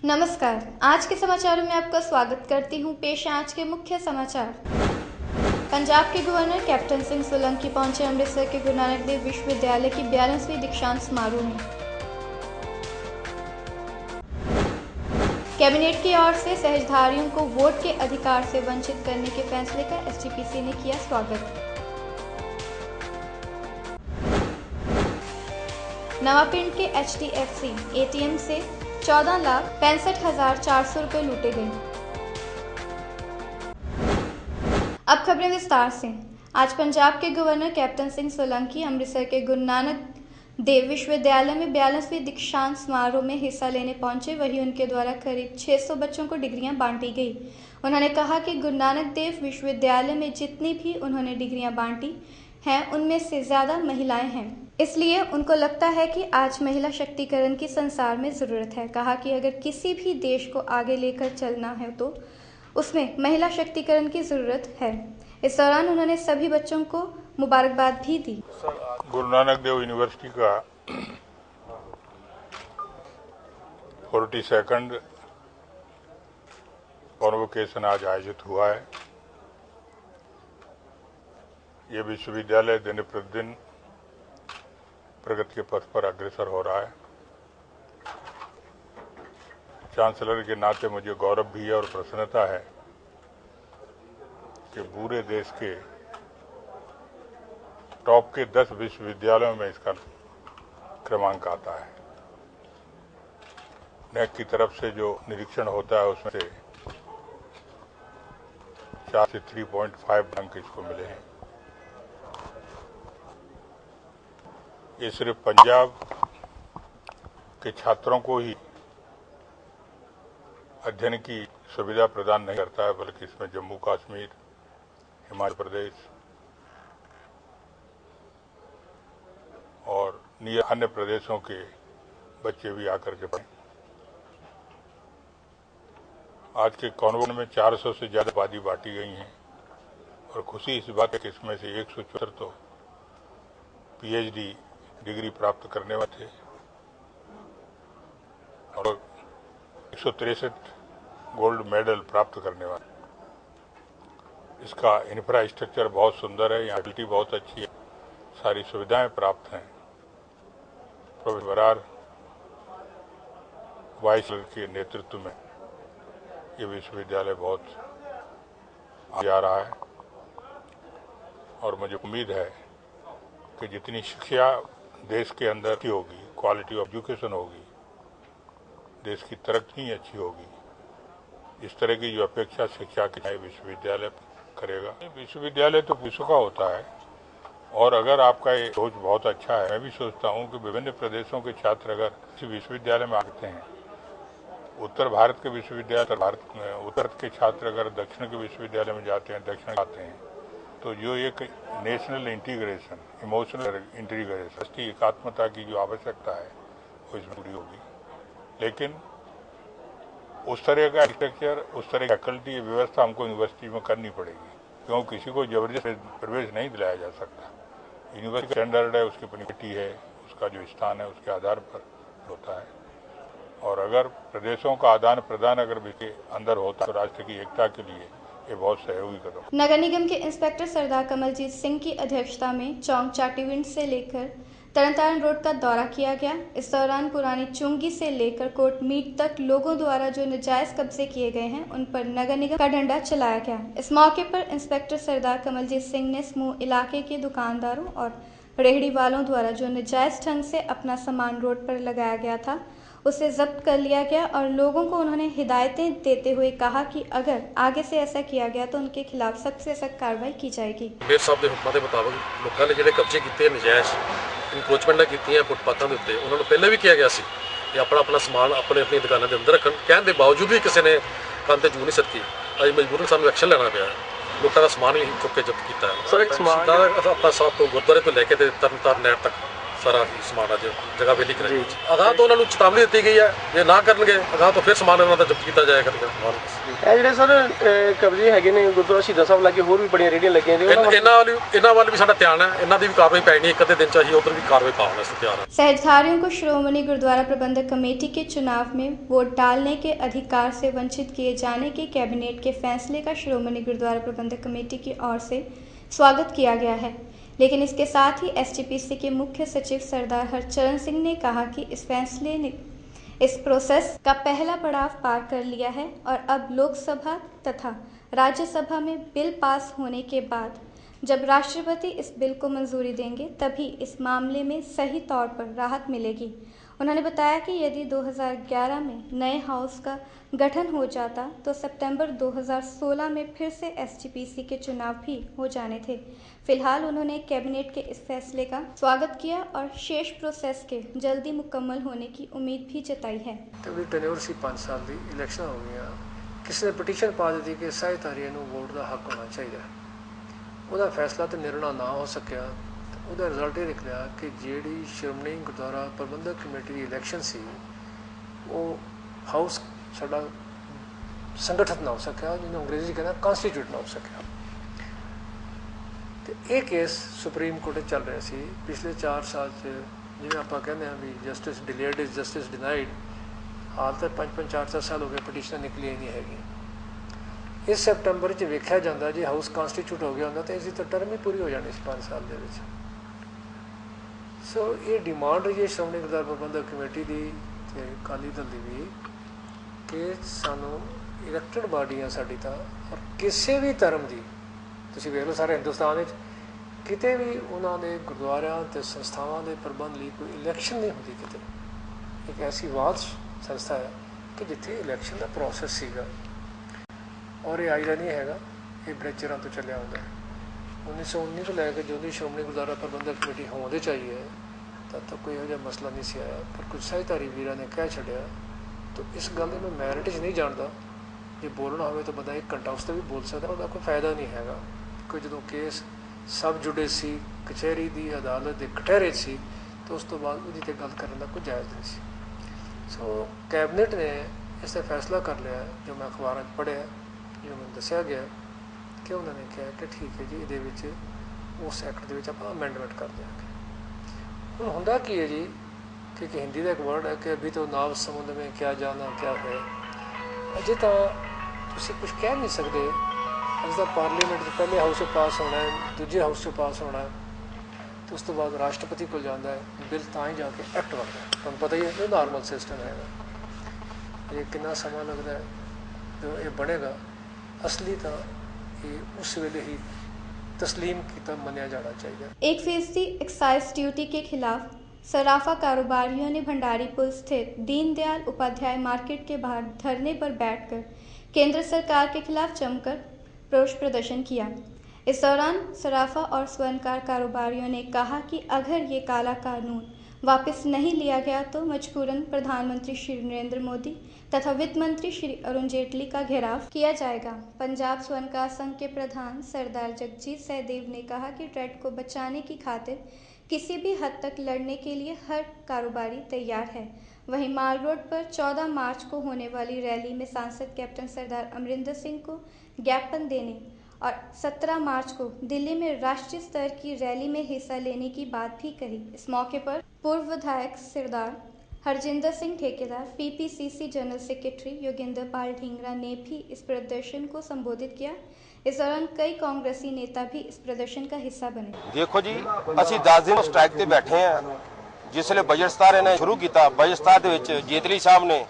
नमस्कार, आज के समाचारों में आपका स्वागत करती हूँ। पेश है आज के मुख्य समाचार। पंजाब के गवर्नर कैप्टन सिंह सोलंकी पहुंचे अमृतसर के गुरु नानक देव विश्वविद्यालय की 42वीं दीक्षांत समारोह में। कैबिनेट की ओर से सहजधारियों को वोट के अधिकार से वंचित करने के फैसले का एसजीपीसी ने किया स्वागत। नवापिंड के एचडीएफसी एटीएम से 14,65,400 रुपए लूटे गए। अब खबरें विस्तार से। आज पंजाब के गवर्नर कैप्टन सिंह सोलंकी अमृतसर के गुरु नानक देव विश्वविद्यालय में 42वीं दीक्षांत समारोह में हिस्सा लेने पहुंचे। वहीं उनके द्वारा करीब 600 बच्चों को डिग्रियां बांटी गई। उन्होंने कहा कि गुरु नानक देव विश्वविद्यालय में जितनी भी उन्होंने डिग्रियां बांटी हैं उनमें से ज्यादा महिलाएं हैं, इसलिए उनको लगता है कि आज महिला शक्तिकरण की संसार में जरूरत है। कहा कि अगर किसी भी देश को आगे लेकर चलना है तो उसमें महिला शक्तिकरण की जरूरत है। इस दौरान उन्होंने सभी बच्चों को मुबारकबाद भी दी। गुरु नानक देव यूनिवर्सिटी का 42nd कॉन्वोकेशन आज आयोजित हुआ है। ये विश्वविद्यालय दिन प्रतिदिन प्रगति के पथ पर अग्रसर हो रहा है। चांसलर के नाते मुझे गौरव भी है और प्रसन्नता है कि पूरे देश के टॉप के 10 विश्वविद्यालयों में इसका क्रमांक आता है। नेक की तरफ से जो निरीक्षण होता है उसमें से 4 से 3.5 अंक इसको मिले हैं। ये सिर्फ पंजाब के छात्रों को ही अध्ययन की सुविधा प्रदान नहीं करता है, बल्कि इसमें जम्मू कश्मीर, हिमाचल प्रदेश और अन्य प्रदेशों के बच्चे भी आकर के पढ़े। आज के कॉन्वोकेशन में 400 से ज्यादा उपाधि बांटी गई हैं और खुशी इस बात है कि इसमें से 174 तो पीएचडी डिग्री प्राप्त करने वाले थे और 163 गोल्ड मेडल प्राप्त करने वाले। इसका इंफ्रास्ट्रक्चर बहुत सुंदर है, यहाँ फैसिलिटी बहुत अच्छी है, सारी सुविधाएं प्राप्त हैं। प्रोफेसर बरार वाइस के नेतृत्व में ये विश्वविद्यालय बहुत आगे आ रहा है और मुझे उम्मीद है कि जितनी शिक्षा देश के अंदर की होगी, क्वालिटी ऑफ एजुकेशन होगी, देश की तरक्की अच्छी होगी। इस तरह की जो अपेक्षा शिक्षा की विश्वविद्यालय करेगा। विश्वविद्यालय तो विश्व का होता है और अगर आपका ये सोच बहुत अच्छा है, मैं भी सोचता हूँ कि विभिन्न प्रदेशों के छात्र अगर किसी विश्वविद्यालय में आते हैं, उत्तर भारत के विश्वविद्यालय, उत्तर के छात्र अगर दक्षिण के विश्वविद्यालय में जाते हैं, दक्षिण आते हैं, तो जो एक नेशनल इंटीग्रेशन, इमोशनल इंटीग्रेशन, राष्ट्रीय एकात्मता की जो आवश्यकता है वो इसमें पूरी होगी। लेकिन उस तरह का आर्किटेक्चर, उस तरह की फैकल्टी व्यवस्था हमको यूनिवर्सिटी में करनी पड़ेगी, क्योंकि किसी को जबरदस्त प्रवेश नहीं दिलाया जा सकता। यूनिवर्सिटी स्टैंडर्ड है, उसकी कमिटी है, उसका जो स्थान है उसके आधार पर होता है। और अगर प्रदेशों का आदान प्रदान अगर के अंदर होता तो राष्ट्र की एकता के लिए ये बहुत सहयोगी कदम। नगर निगम के इंस्पेक्टर सरदार कमलजीत सिंह की अध्यक्षता में चौक चाटीविंड से लेकर तरनतारण रोड का दौरा किया गया। इस दौरान पुरानी चुंगी से लेकर कोर्ट मीट तक लोगों द्वारा जो नाजायज कब्जे किए गए हैं उन पर नगर निगम का डंडा चलाया गया। इस मौके पर इंस्पेक्टर सरदार कमलजीत सिंह ने समूह इलाके के दुकानदारों और रेहड़ी वालों द्वारा जो नाजायज ढंग से अपना सामान रोड पर लगाया गया था उसे जब्त कर लिया गया और लोगों को उन्होंने हिदायतें देते हुए कहा कि अगर आगे से ऐसा किया गया तो उनके खिलाफ सख्त से सख्त कार्रवाई की जाएगी। मेयर साहब के हुक्मां के मुताबिक लोगों ने ਜਿਹੜੇ कब्जे किए नजायज इनक्रोचमेंट की फुटपाथों के उत्ते उन्होंने पहले भी किया गया सी कि अपना समान अपनी दुकानों के अंदर रखन, कहने के बावजूद भी किसी ने कंन ते जू नहीं सदकी। अज मजबूरन सानू एक्शन लेना पिया, लोगों का समान भी चुक के जब्त किया। सर एक समान अपना साहब तो गुरुद्वारे तो लैके तरनताਰਨ नहर तक ਸਾਰਾ ਸਮਾਨ ਅੱਜ ਜਗ੍ਹਾ ਵੇਲੀ ਕਰਾਈ ਅਗਾਂਹ ਤੋਂ ਉਹਨਾਂ ਨੂੰ ਚੇਤਾਵਨੀ ਦਿੱਤੀ ਗਈ ਹੈ, ਜੇ ਨਾ ਕਰਨਗੇ ਅਗਾਂਹ ਤੋਂ ਫਿਰ ਸਮਾਨ ਉਹਨਾਂ ਦਾ ਜ਼ਬਤ ਕੀਤਾ ਜਾਏਗਾ। ਇਹ ਜਿਹੜੇ ਸਰ ਕਬਜ਼ੇ ਹੈਗੇ ਨੇ ਗੁਰਦੁਆਰਾ ਸ਼ਹੀਦਾਂ ਸਾਹਿਬ ਲਾਗੇ ਹੋਰ ਵੀ ਬੜੀਆਂ ਰੇਹੜੀਆਂ ਲੱਗੀਆਂ ਨੇ, ਇਹਨਾਂ ਵੱਲ ਵੀ ਸਾਡਾ ਧਿਆਨ ਹੈ, ਇਹਨਾਂ ਦੀ ਵੀ ਕਾਰਵਾਈ ਪੈਣੀ ਇੱਕ ਅੱਧੇ ਦਿਨ ਚ ਅਸੀਂ ਉਧਰ ਵੀ ਕਾਰਵਾਈ पाने वास्ते तैयार है। सहजधारियों को श्रोमणी गुरुद्वारा प्रबंधक कमेटी के चुनाव में वोट डालने के अधिकार से वंचित किए जाने के कैबिनेट के फैसले का श्रोमणी गुरुद्वारा प्रबंधक कमेटी की ओर से स्वागत किया गया है, लेकिन इसके साथ ही SGPC के मुख्य सचिव सरदार हरचरण सिंह ने कहा कि इस फैसले ने इस प्रोसेस का पहला पड़ाव पार कर लिया है और अब लोकसभा तथा राज्यसभा में बिल पास होने के बाद जब राष्ट्रपति इस बिल को मंजूरी देंगे तभी इस मामले में सही तौर पर राहत मिलेगी। उन्होंने बताया कि यदि 2011 में नए हाउस का गठन हो जाता तो सितंबर 2016 में फिर से SGPC के चुनाव भी हो जाने थे। फिलहाल उन्होंने कैबिनेट के इस फैसले का स्वागत किया और शेष प्रोसेस के जल्दी मुकम्मल होने की उम्मीद भी जताई है। तभी टेन्योर सी 5 साल की इलेक्शन हो गया, किसी ने पटीशन पा दी कि साहिधारियों को वोट का हक होना चाहिए, ਉਹਦਾ ਫੈਸਲਾ ਤੇ ਨਿਰਣਾ ਨਾ ਹੋ ਸਕਿਆ। ਉਹਦਾ ਰਿਜ਼ਲਟ ਇਹ ਨਿਕਲਿਆ ਕਿ ਜਿਹੜੀ ਸ਼੍ਰੋਮਣੀ ਗੁਰਦੁਆਰਾ ਪ੍ਰਬੰਧਕ ਕਮੇਟੀ ਦੀ ਇਲੈਕਸ਼ਨ ਸੀ ਉਹ ਹਾਊਸ ਸਾਡਾ ਸੰਗਠਿਤ ਨਾ ਹੋ ਸਕਿਆ, ਜਿਹਨੂੰ ਅੰਗਰੇਜ਼ੀ ਕਹਿੰਦਾ ਕਨਸਟੀਟਿਊਟ ਨਾ ਹੋ ਸਕਿਆ। ਤੇ ਇਹ ਕੇਸ ਸੁਪਰੀਮ ਕੋਰਟ 'ਚ ਚੱਲ ਰਿਹਾ ਸੀ ਪਿਛਲੇ 4 ਸਾਲ 'ਚ। ਜਿਵੇਂ ਆਪਾਂ ਕਹਿੰਦੇ ਹਾਂ ਵੀ justice delayed is justice denied, ਹਾਲ ਤੱਕ 5-5 4-4 ਸਾਲ ਹੋ ਗਏ ਪਟੀਸ਼ਨਾਂ ਨਿਕਲੀਆਂ ਹੀ ਨਹੀਂ ਹੈਗੀਆਂ। ਇਸ ਸੈਪਟੰਬਰ 'ਚ ਵੇਖਿਆ ਜਾਂਦਾ ਜੇ ਹਾਊਸ ਕਨਸਟੀਟਿਊਟ ਹੋ ਗਿਆ ਹੁੰਦਾ ਤਾਂ ਇਸ ਦੀ ਤਾਂ ਟਰਮ ਹੀ ਪੂਰੀ ਹੋ ਜਾਣੀ ਸੀ 5 ਸਾਲ ਦੇ ਵਿੱਚ। ਸੋ ਇਹ ਡਿਮਾਂਡ ਰਹੀ ਹੈ ਸ਼੍ਰੋਮਣੀ ਗੁਰਦੁਆਰਾ ਪ੍ਰਬੰਧਕ ਕਮੇਟੀ ਦੀ ਅਤੇ ਅਕਾਲੀ ਦਲ ਦੀ ਵੀ ਕਿ ਸਾਨੂੰ ਇਲੈਕਟਡ ਬਾਡੀ ਆ ਸਾਡੀ ਤਾਂ, ਔਰ ਕਿਸੇ ਵੀ ਧਰਮ ਦੀ ਤੁਸੀਂ ਵੇਖ ਲਓ ਸਾਰੇ ਹਿੰਦੁਸਤਾਨ ਵਿੱਚ ਕਿਤੇ ਵੀ ਉਹਨਾਂ ਦੇ ਗੁਰਦੁਆਰਿਆਂ ਅਤੇ ਸੰਸਥਾਵਾਂ ਦੇ ਪ੍ਰਬੰਧ ਲਈ ਕੋਈ ਇਲੈਕਸ਼ਨ ਨਹੀਂ ਹੁੰਦੀ ਕਿਤੇ। ਇੱਕ ਐਸੀ ਵਾਦ ਸੰਸਥਾ ਹੈ ਕਿ ਜਿੱਥੇ ਇਲੈਕਸ਼ਨ ਦਾ ਪ੍ਰੋਸੈਸ ਸੀਗਾ, ਔਰ ਇਹ ਆਈ ਦਾ ਨਹੀਂ ਹੈਗਾ, ਇਹ ਬੜੇ ਚਿਰਾਂ ਤੋਂ ਚੱਲਿਆ ਹੁੰਦਾ। 1919 ਤੋਂ ਲੈ ਕੇ ਜਦੋਂ ਦੀ ਸ਼੍ਰੋਮਣੀ ਗੁਰਦੁਆਰਾ ਪ੍ਰਬੰਧਕ ਕਮੇਟੀ ਹੋਣ ਦੇ ਚਾਹੀਏ ਤਦ ਤੱਕ ਕੋਈ ਇਹੋ ਜਿਹਾ ਮਸਲਾ ਨਹੀਂ ਸੀ ਆਇਆ, ਪਰ ਕੁਝ ਸਾਹਿਧਾਰੀ ਵੀਰਾਂ ਨੇ ਕਹਿ ਛੱਡਿਆ। ਤਾਂ ਇਸ ਗੱਲ ਦੇ ਮੈਂ ਮੈਰਿਟ 'ਚ ਨਹੀਂ ਜਾਣਦਾ, ਜੇ ਬੋਲਣਾ ਹੋਵੇ ਤਾਂ ਬੰਦਾ 1 ਘੰਟਾ ਉਸ 'ਤੇ ਵੀ ਬੋਲ ਸਕਦਾ, ਉਹਦਾ ਕੋਈ ਫਾਇਦਾ ਨਹੀਂ ਹੈਗਾ। ਕੋਈ ਜਦੋਂ ਕੇਸ ਸਬ ਜੁਡੀਸ਼ੀ ਕਚਹਿਰੀ ਦੀ ਅਦਾਲਤ ਦੇ ਕਟਹਿਰੇ 'ਚ ਸੀ ਤਾਂ ਉਸ ਤੋਂ ਬਾਅਦ ਉਹਦੀ 'ਤੇ ਗੱਲ ਕਰਨ ਦਾ ਕੋਈ ਜਾਇਜ਼ ਨਹੀਂ ਸੀ। ਸੋ ਕੈਬਨਿਟ ਨੇ ਇਸ 'ਤੇ ਫੈਸਲਾ ਕਰ ਲਿਆ, ਜੋ ਮੈਂ ਅਖਬਾਰਾਂ 'ਚ ਪੜ੍ਹਿਆ, ਜੋ ਮੈਨੂੰ ਦੱਸਿਆ ਗਿਆ ਕਿ ਉਹਨਾਂ ਨੇ ਕਿਹਾ ਕਿ ਠੀਕ ਹੈ ਜੀ, ਇਹਦੇ ਵਿੱਚ ਉਸ ਐਕਟ ਦੇ ਵਿੱਚ ਆਪਾਂ ਅਮੈਂਡਮੈਂਟ ਕਰ ਦਿਆਂਗੇ। ਹੁਣ ਹੁੰਦਾ ਕੀ ਹੈ ਜੀ ਕਿ ਹਿੰਦੀ ਦਾ ਇੱਕ ਵਰਡ ਹੈ ਕਿ ਅਭੀ ਤੋਂ ਨਾਵ ਸਮੁੰਦ ਮੇਂ ਕਿਆ ਜਾਣਾ ਕਿਆ ਹੈ। ਅਜੇ ਤਾਂ ਤੁਸੀਂ ਕੁਛ ਕਹਿ ਨਹੀਂ ਸਕਦੇ। ਅੱਜ ਦਾ ਪਾਰਲੀਮੈਂਟ 'ਚ ਪਹਿਲੇ ਹਾਊਸ 'ਚ ਪਾਸ ਹੋਣਾ ਹੈ, ਦੂਜੇ ਹਾਊਸ 'ਚ ਪਾਸ ਹੋਣਾ ਹੈ, ਅਤੇ ਉਸ ਤੋਂ ਬਾਅਦ ਰਾਸ਼ਟਰਪਤੀ ਕੋਲ ਜਾਂਦਾ ਹੈ ਬਿੱਲ, ਤਾਂ ਹੀ ਜਾ ਕੇ ਐਕਟ ਬਣਦਾ ਹੈ। ਤੁਹਾਨੂੰ ਪਤਾ ਹੀ ਹੈ ਇਹ ਨਾਰਮਲ ਸਿਸਟਮ ਹੈਗਾ। ਇਹ ਕਿੰਨਾ ਸਮਾਂ ਲੱਗਦਾ ਹੈ ਜਦੋਂ ਇਹ ਬਣੇਗਾ। असली तो ये उस वेले ही तस्लीम किया मनिया जाना चाहिए। 1% एक्साइज ड्यूटी के खिलाफ सराफा कारोबारियों ने भंडारी पुल स्थित दीनदयाल उपाध्याय मार्केट के बाहर धरने पर बैठकर केंद्र सरकार के खिलाफ जमकर रोष प्रदर्शन किया। इस दौरान सराफा और स्वर्णकार कारोबारियों ने कहा कि अगर ये काला कानून वापस नहीं लिया गया तो मजबूरन प्रधानमंत्री श्री नरेंद्र मोदी तथा वित्त मंत्री श्री अरुण जेटली का घेराव किया जाएगा। पंजाब स्वर्णकार संघ के प्रधान सरदार जगजीत सहदेव ने कहा कि ट्रेड को बचाने की खातिर किसी भी हद तक लड़ने के लिए हर कारोबारी तैयार है। वहीं माल रोड पर 14 मार्च को होने वाली रैली में सांसद कैप्टन सरदार अमरिंदर सिंह को ज्ञापन देने और 17 मार्च को दिल्ली में राष्ट्रीय स्तर की रैली में हिस्सा लेने की बात भी कही। इस मौके पर पूर्व विधायक सरदार हरजिंदर सिंह ठेकेदार, PPCC जनरल सेक्रेटरी योगेंद्र पाल ढींगरा ने भी इस प्रदर्शन को संबोधित किया। इस दौरान कई कांग्रेसी नेता भी इस प्रदर्शन का हिस्सा बने। देखो जी, ਅਸੀਂ 10 ਦਿਨ ਸਟ੍ਰਾਈਕ ਤੇ ਬੈਠੇ ਆ। ਜਿਸਲੇ ਬਜਟ ਸਤਾਰ ਇਹਨੇ ਸ਼ੁਰੂ ਕੀਤਾ, ਬਜਟ ਸਤਾਰ ਦੇ ਵਿੱਚ ਜੇਤਲੀ ਸਾਹਿਬ ਨੇ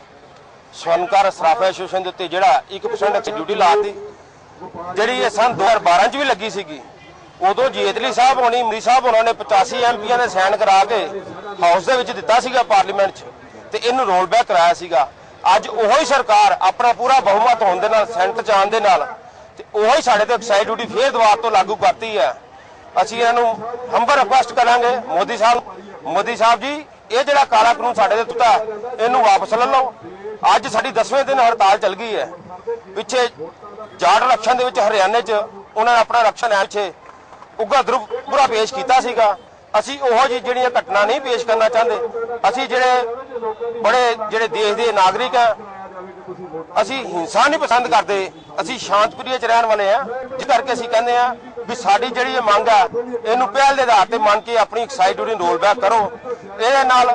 ਸਵਰਨਕਾਰ ਸਰਾਫਾ ਐਸੋਸੀਏਸ਼ਨ ਦੇ ਉੱਤੇ ਜਿਹੜਾ 1% ਡਿਊਟੀ ਲਾਤੀ, ਜਿਹੜੀ ਇਹ ਸਨ 2012 ਚ ਵੀ ਲੱਗੀ ਸੀਗੀ। ਉਦੋਂ ਜੇਤਲੀ ਸਾਹਿਬ ਹੋਣੀ, ਮਰੀ ਸਾਹਿਬ ਹੋਣਾ ਨੇ 85 ਐਮਪੀਆਂ ਦੇ ਸਾਈਨ ਕਰਾ ਕੇ ਹਾਊਸ ਦੇ ਵਿੱਚ ਦਿੱਤਾ ਸੀਗਾ ਪਾਰਲੀਮੈਂਟ 'ਚ, ਤੇ ਇਹਨੂੰ ਰੋਲ ਬੈਕ ਕਰਾਇਆ ਸੀਗਾ। ਅੱਜ ਉਹੀ ਸਰਕਾਰ ਆਪਣਾ ਪੂਰਾ ਬਹੁਮਤ ਹੋਣ ਦੇ ਨਾਲ ਸੈਂਟਰ 'ਚ ਆਉਣ ਦੇ ਨਾਲ ਤੇ ਉਹੀ ਸਾਡੇ ਤੇ ਐਕਸਾਈਜ਼ ਡਿਊਟੀ ਫੇਰ ਦੁਬਾਰਾ ਤੋਂ ਲਾਗੂ ਕਰਤੀ ਹੈ। ਅਸੀਂ ਇਹਨਾਂ ਨੂੰ ਹੰਬਲ ਰਿਕੁਐਸਟ ਕਰਾਂਗੇ ਮੋਦੀ ਸਾਹਿਬ ਜੀ, ਇਹ ਜਿਹੜਾ ਕਾਲਾ ਕਾਨੂੰਨ ਸਾਡੇ ਤੇ ਦਿੱਤਾ ਇਹਨੂੰ ਵਾਪਸ ਲੈ ਲਓ। ਅੱਜ ਸਾਡੀ 10ਵੇਂ ਦਿਨ ਹੜਤਾਲ ਚੱਲ ਗਈ ਹੈ। ਪਿੱਛੇ ਜਾਟ ਇਲੈਕਸ਼ਨ ਦੇ ਵਿੱਚ ਹਰਿਆਣੇ 'ਚ ਉਹਨਾਂ ਨੇ ਆਪਣਾ ਇਲੈਕਸ਼ਨ ਐ ਪਿੱਛੇ ਉਗਾ ਦਰੁਪ ਪੂਰਾ ਪੇਸ਼ ਕੀਤਾ ਸੀਗਾ ਅਸੀਂ ਉਹੋ ਜਿਹੀ ਜਿਹੜੀਆਂ ਘਟਨਾ ਨਹੀਂ ਪੇਸ਼ ਕਰਨਾ ਚਾਹੁੰਦੇ। ਅਸੀਂ ਜਿਹੜੇ ਦੇਸ਼ ਦੇ ਨਾਗਰਿਕ ਆ, ਅਸੀਂ ਹਿੰਸਾ ਨਹੀਂ ਪਸੰਦ ਕਰਦੇ, ਅਸੀਂ ਸ਼ਾਂਤਪ੍ਰਿय ਚ ਰਹਿਣ ਵਾਲੇ ਆ। ਜਿਸ ਕਰਕੇ ਅਸੀਂ ਕਹਿੰਦੇ ਆ ਵੀ ਸਾਡੀ ਜਿਹੜੀ ਇਹ ਮੰਗ ਆ ਇਹਨੂੰ ਪਹਿਲ ਦੇ ਆਧਾਰ ਤੇ ਮੰਨ ਕੇ ਆਪਣੀ ਐਕਸਾਈਜ਼ ਡਿਊਟੀ ਰੋਲ ਬੈਕ ਕਰੋ। ਇਹਦੇ ਨਾਲ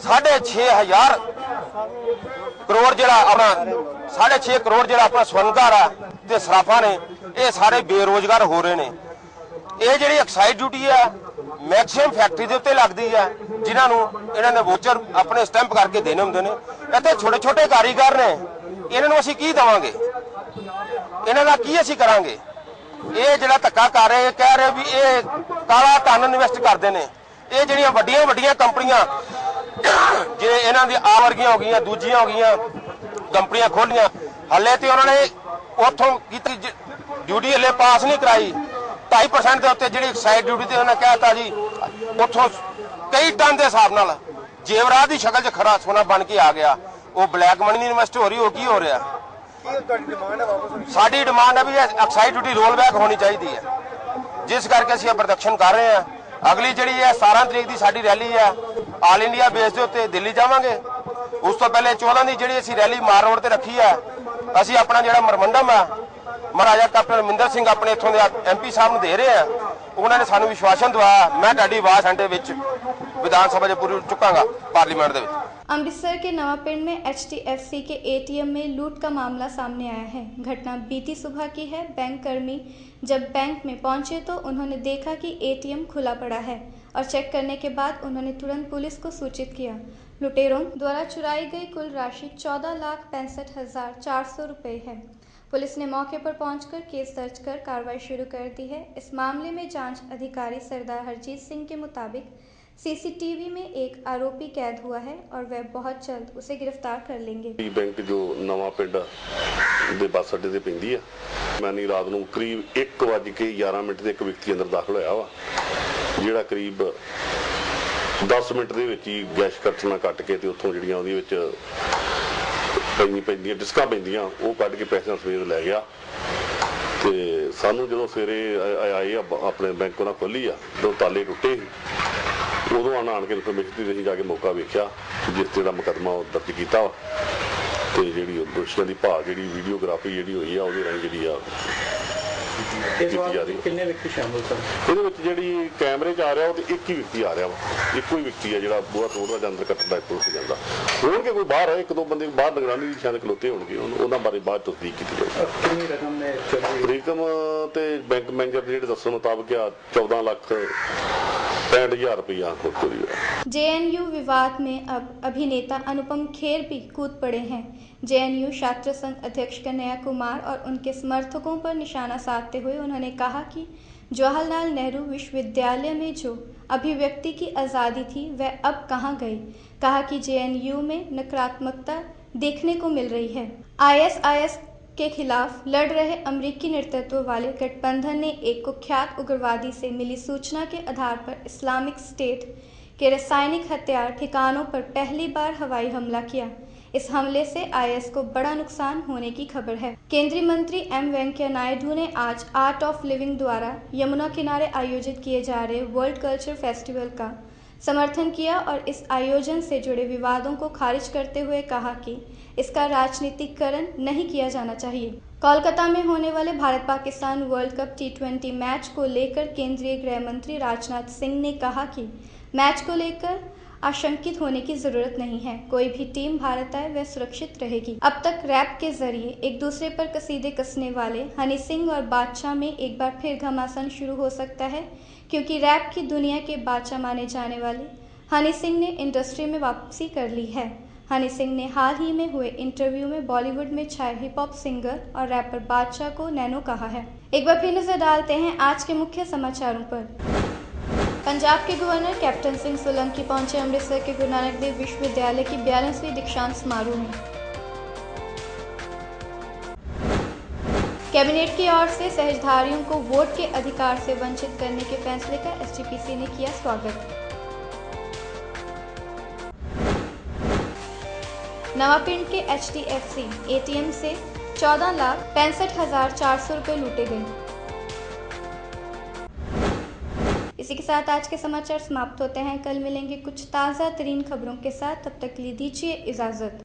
6,500 ਕਰੋੜ ਜਿਹੜਾ ਆਪਣਾ 6.5 ਕਰੋੜ ਜਿਹੜਾ ਆਪਣਾ ਸਵਰਨਕਾਰ ਆ ਤੇ ਸਰਾਫਾਂ ਨੇ, ਇਹ ਸਾਰੇ ਬੇਰੋਜ਼ਗਾਰ ਹੋ ਰਹੇ ਨੇ। ਇਹ ਜਿਹੜੀ ਐਕਸਾਈਜ਼ ਡਿਊਟੀ ਆ ਮੈਕਸਿਮਮ ਫੈਕਟਰੀ ਦੇ ਉੱਤੇ ਲੱਗਦੀ ਆ, ਜਿਨ੍ਹਾਂ ਨੂੰ ਇਹਨਾਂ ਨੇ ਵੋਚਰ ਆਪਣੇ ਸਟੈਂਪ ਕਰਕੇ ਦੇਣੇ ਹੁੰਦੇ ਨੇ। ਇੱਥੇ ਛੋਟੇ ਛੋਟੇ ਕਾਰੀਗਰ ਨੇ, ਇਹਨਾਂ ਨੂੰ ਅਸੀਂ ਕੀ ਦੇਵਾਂਗੇ? ਇਹਨਾਂ ਦਾ ਕੀ ਅਸੀਂ ਕਰਾਂਗੇ? ਇਹ ਜਿਹੜਾ ਧੱਕਾ ਕਰ ਰਹੇ, ਕਹਿ ਰਹੇ ਵੀ ਇਹ ਕਾਲਾ ਧਨ ਇਨਵੈਸਟ ਕਰਦੇ ਨੇ। ਇਹ ਜਿਹੜੀਆਂ ਵੱਡੀਆਂ ਵੱਡੀਆਂ ਕੰਪਨੀਆਂ ਜਿਵੇਂ ਇਹਨਾਂ ਦੀ ਆ ਵਰਗੀਆਂ ਹੋ ਗਈਆਂ, ਦੂਜੀਆਂ ਹੋ ਗਈਆਂ ਕੰਪਨੀਆਂ ਖੋਲੀਆਂ, ਹੱਲੇ ਤੇ ਉਹਨਾਂ ਨੇ ਉੱਥੋਂ ਕੀਤੀ ਡਿਊਟੀ ਹੱਲੇ ਪਾਸ ਨਹੀਂ ਕਰਾਈ। 2.5% ਦੇ ਉੱਤੇ ਜਿਹੜੀ ਐਕਸਾਈਜ਼ ਡਿਊਟੀ ਤੇ ਉਹਨਾਂ ਕਹਿਤਾ ਜੀ ਉੱਥੋਂ ਕਈ ਟਨ ਦੇ ਹਿਸਾਬ ਨਾਲ ਜੇਵਰਾਤ ਦੀ ਸ਼ਕਲ 'ਚ ਖਰਾ ਸੋਨਾ ਬਣ ਕੇ ਆ ਗਿਆ। ਉਹ ਬਲੈਕ ਮਨੀ ਨਹੀਂ ਇਨਵੈਸਟ ਹੋ ਰਹੀ, ਉਹ ਕੀ ਹੋ ਰਿਹਾ? ਸਾਡੀ ਡਿਮਾਂਡ ਹੈ ਵੀ ਐਕਸਾਈਜ਼ ਡਿਊਟੀ ਰੋਲ ਬੈਕ ਹੋਣੀ ਚਾਹੀਦੀ ਹੈ, ਜਿਸ ਕਰਕੇ ਅਸੀਂ ਪ੍ਰਦਰਸ਼ਨ ਕਰ ਰਹੇ ਹਾਂ। ਅਗਲੀ ਜਿਹੜੀ ਹੈ 17 ਤਰੀਕ ਦੀ ਸਾਡੀ ਰੈਲੀ ਹੈ, ਆਲ ਇੰਡੀਆ ਬੇਸ ਦੇ ਉੱਤੇ ਦਿੱਲੀ ਜਾਵਾਂਗੇ। ਉਸ ਤੋਂ ਪਹਿਲੇ 14 ਦੀ ਜਿਹੜੀ ਅਸੀਂ ਰੈਲੀ ਮਾਰ ਰੋਡ ਤੇ ਰੱਖੀ ਹੈ। ਅਸੀਂ ਆਪਣਾ ਜਿਹੜਾ ਮਰਮੰਡਮ ਹੈ ਮਹਾਰਾਜਾ ਕੈਪਟਨ ਅਮਰਿੰਦਰ ਸਿੰਘ ਆਪਣੇ ਇੱਥੋਂ ਦੇ MP ਸਾਹਿਬ ਨੂੰ ਦੇ ਰਹੇ ਆ। ਉਹਨਾਂ ਨੇ ਸਾਨੂੰ ਵਿਸ਼ਵਾਸਨ ਦਵਾਇਆ ਮੈਂ ਤੁਹਾਡੀ ਆਵਾਜ਼ ਘੰਟੇ ਵਿੱਚ विधान सभा से पूरी चुकांगा पार्लियामेंट दे विच। अमृतसर के नवापिंड में HDFC के ATM में लूट का मामला सामने आया है। घटना बीती सुबह की है। बैंक कर्मी जब बैंक में पहुंचे तो उन्होंने देखा कि ATM खुला पड़ा है और चेक करने के बाद उन्होंने तुरंत पुलिस को सूचित किया। लुटेरों द्वारा चुराई गई कुल राशि 14,65,400 रुपये है। पुलिस ने मौके पर पहुंचकर केस दर्ज कर कार्रवाई शुरू कर दी है। इस मामले में जांच अधिकारी सरदार हरजीत सिंह के मुताबिक CCTV में एक आरोपी कैद हुआ है और वह बहुत जल्द उसे गिरफ्तार कर लेंगे। बैंक जो नवापिंड दे बस अड्डे ते पैंदी है, मैंने रात को करीब 1:11 ते एक व्यक्ति अंदर दाखिल होया वा, जिहड़ा करीब 10 मिनट दे विच ही गैस खर्चना कट के ते उत्थों जिहड़ियां उहदे विच पैंदियां डिस्कां पैंदियां वो कट के पैसे सवेर लै गया। ते सानू जो सवेरे आए अपने बैंक उन्हें खोली आ तो ताले टुटे उदों आण के इन्फॉर्मेशन दी जाके मौका वेख्या जिस जो मुकदमा दर्ज किया तो जी दोषियों की भाल जी वीडियोग्राफी जी हुई है वो राही जी कैमरे च आ रहा वो एक ही व्यक्ति आ रहा वा, एको ही व्यक्ति है जो बूहा तोड़ता अंदर कट्टदा हो जाता होंगे। कोई बाहर है एक दो बंदे बाहर निगरानी शायद खलोते होंगे, उन्होंने बारे बाद तस्दीक की जाएगी। रकम तो बैंक मैनेजर के दस्सण मुताबिक 14,65,000 रुपया। JNU विवाद में अब अभिनेता अनुपम खेर भी कूद पड़े हैं। JNU छात्र संघ अध्यक्ष कन्हैया कुमार और उनके समर्थकों पर निशाना साधते हुए उन्होंने कहा कि जवाहरलाल नेहरू विश्वविद्यालय में जो अभिव्यक्ति की आज़ादी थी वह अब कहाँ गई। कहा कि JNU में नकारात्मकता देखने को मिल रही है। ISIS के खिलाफ लड़ रहे अमेरिकी नेतृत्व वाले गठबंधन ने एक कुख्यात उग्रवादी से मिली सूचना के आधार पर इस्लामिक स्टेट के रासायनिक हथियार ठिकानों पर पहली बार हवाई हमला किया। इस हमले से IS को बड़ा नुकसान होने की खबर है। केंद्रीय मंत्री M वेंकैया नायडू ने आज आर्ट ऑफ लिविंग द्वारा यमुना किनारे आयोजित किए जा रहे वर्ल्ड कल्चर फेस्टिवल का समर्थन किया और इस आयोजन से जुड़े विवादों को खारिज करते हुए कहा कि इसका राजनीतिकरण नहीं किया जाना चाहिए। कोलकाता में होने वाले Bharat Pakistan world cup T20 match को लेकर केंद्रीय गृह मंत्री राजनाथ सिंह ने कहा कि मैच को लेकर आशंकित होने की जरूरत नहीं है। कोई भी टीम भारत आए वह सुरक्षित रहेगी। अब तक रैप के जरिए एक दूसरे पर कसीदे कसने वाले हनी सिंह और बादशाह में एक बार फिर घमासान शुरू हो सकता है, क्योंकि रैप की दुनिया के बादशाह माने जाने वाले हनी सिंह ने इंडस्ट्री में वापसी कर ली है। हनी सिंह ने हाल ही में हुए इंटरव्यू में बॉलीवुड में छाए हिप हॉप सिंगर और रैपर बादशाह को नैनो कहा है। एक बार फिर नजर डालते हैं आज के मुख्य समाचारों पर। पंजाब के गवर्नर कैप्टन सिंह सोलंकी पहुंचे अमृतसर के गुरु नानक देव विश्वविद्यालय की 42वीं दीक्षांत समारोह में। कैबिनेट की ओर से सहजधारियों को वोट के अधिकार से वंचित करने के फैसले का SGPC ने किया स्वागत। नवापिंड के HDFC ATM से 14,65,400 रुपये लूटे गए। इसी के साथ आज के समाचार समाप्त होते हैं। कल मिलेंगे कुछ ताज़ा तरीन खबरों के साथ, तब तक के लिए दीजिए इजाज़त।